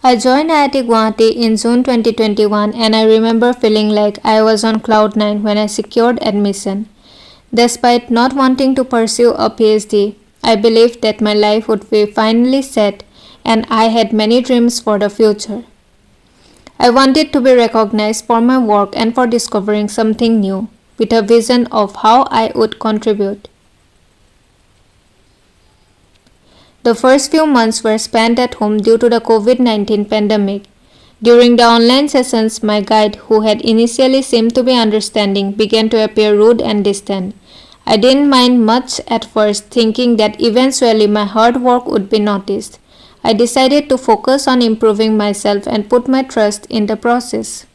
I joined IIT Guwahati in June 2021 and I remember feeling like I was on cloud 9 when I secured admission. Despite not wanting to pursue a PhD, I believed that my life would be finally set and I had many dreams for the future. I wanted to be recognized for my work and for discovering something new, with a vision of how I would contribute. The first few months were spent at home due to the COVID-19 pandemic. During the online sessions, my guide, who had initially seemed to be understanding, began to appear rude and distant. I didn't mind much at first, thinking that eventually my hard work would be noticed. I decided to focus on improving myself and put my trust in the process.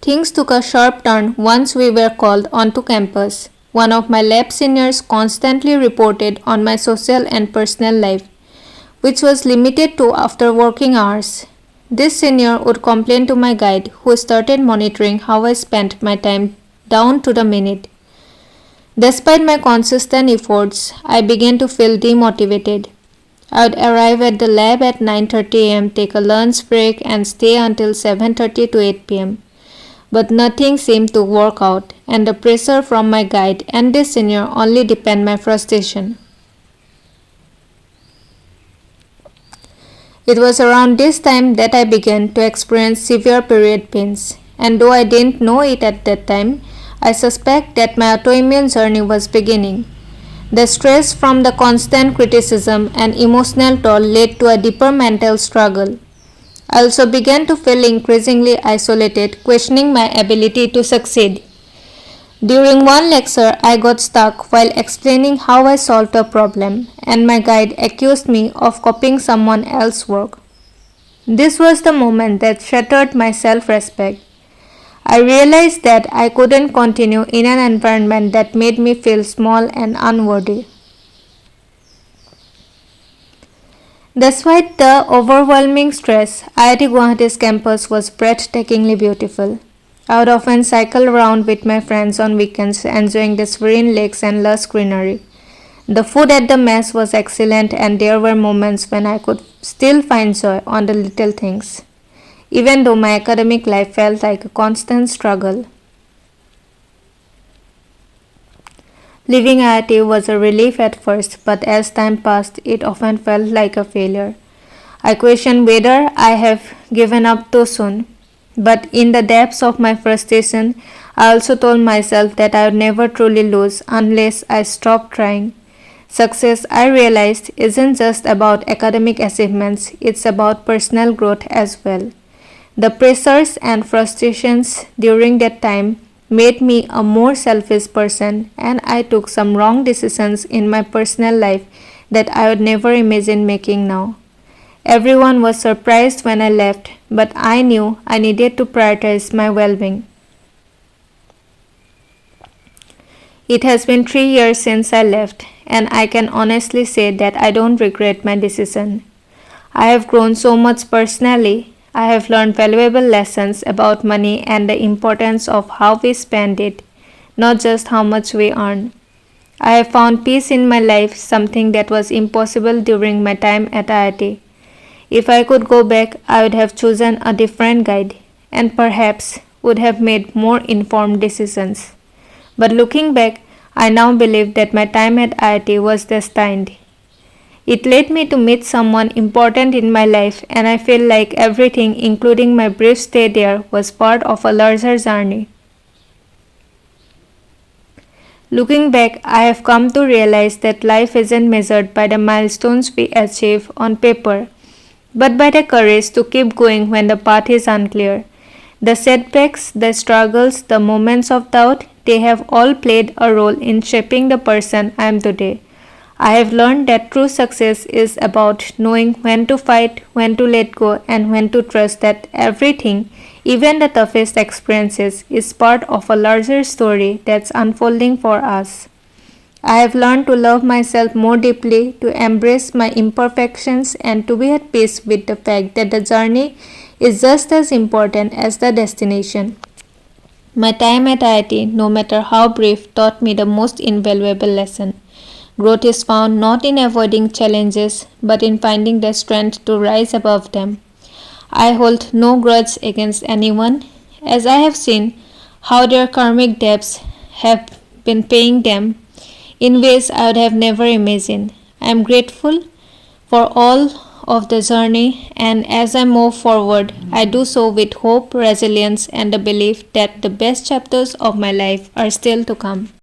Things took a sharp turn once we were called onto campus. One of my lab seniors constantly reported on my social and personal life, which was limited to after working hours. This senior would complain to my guide, who started monitoring how I spent my time down to the minute. Despite my consistent efforts, I began to feel demotivated. I would arrive at the lab at 9:30 am, take a lunch break, and stay until 7:30 to 8 pm. But nothing seemed to work out, and the pressure from my guide and this senior only deepened my frustration. It was around this time that I began to experience severe period pains, and though I didn't know it at that time, I suspect that my autoimmune journey was beginning. The stress from the constant criticism and emotional toll led to a deeper mental struggle. I also began to feel increasingly isolated, questioning my ability to succeed. During one lecture, I got stuck while explaining how I solved a problem, and my guide accused me of copying someone else's work. This was the moment that shattered my self-respect. I realized that I couldn't continue in an environment that made me feel small and unworthy. Despite the overwhelming stress, IIT Guwahati's campus was breathtakingly beautiful. I would often cycle around with my friends on weekends, enjoying the serene lakes and lush greenery. The food at the mess was excellent, and there were moments when I could still find joy on the little things, even though my academic life felt like a constant struggle. Leaving IIT was a relief at first, but as time passed, it often felt like a failure. I questioned whether I have given up too soon. But in the depths of my frustration, I also told myself that I would never truly lose unless I stopped trying. Success, I realized, isn't just about academic achievements, it's about personal growth as well. The pressures and frustrations during that time made me a more selfish person, and I took some wrong decisions in my personal life that I would never imagine making now. Everyone was surprised when I left, but I knew I needed to prioritize my well-being. It has been 3 years since I left, and I can honestly say that I don't regret my decision. I have grown so much personally. I have learned valuable lessons about money and the importance of how we spend it, not just how much we earn. I have found peace in my life, something that was impossible during my time at IIT. If I could go back, I would have chosen a different guide and perhaps would have made more informed decisions. But looking back, I now believe that my time at IIT was destined. It led me to meet someone important in my life, and I feel like everything, including my brief stay there, was part of a larger journey. Looking back, I have come to realize that life isn't measured by the milestones we achieve on paper, but by the courage to keep going when the path is unclear. The setbacks, the struggles, the moments of doubt, they have all played a role in shaping the person I am today. I have learned that true success is about knowing when to fight, when to let go, and when to trust that everything, even the toughest experiences, is part of a larger story that's unfolding for us. I have learned to love myself more deeply, to embrace my imperfections, and to be at peace with the fact that the journey is just as important as the destination. My time at IIT, no matter how brief, taught me the most invaluable lesson. Growth is found not in avoiding challenges, but in finding the strength to rise above them. I hold no grudge against anyone, as I have seen how their karmic debts have been paying them in ways I would have never imagined. I am grateful for all of the journey, and as I move forward, I do so with hope, resilience, and the belief that the best chapters of my life are still to come.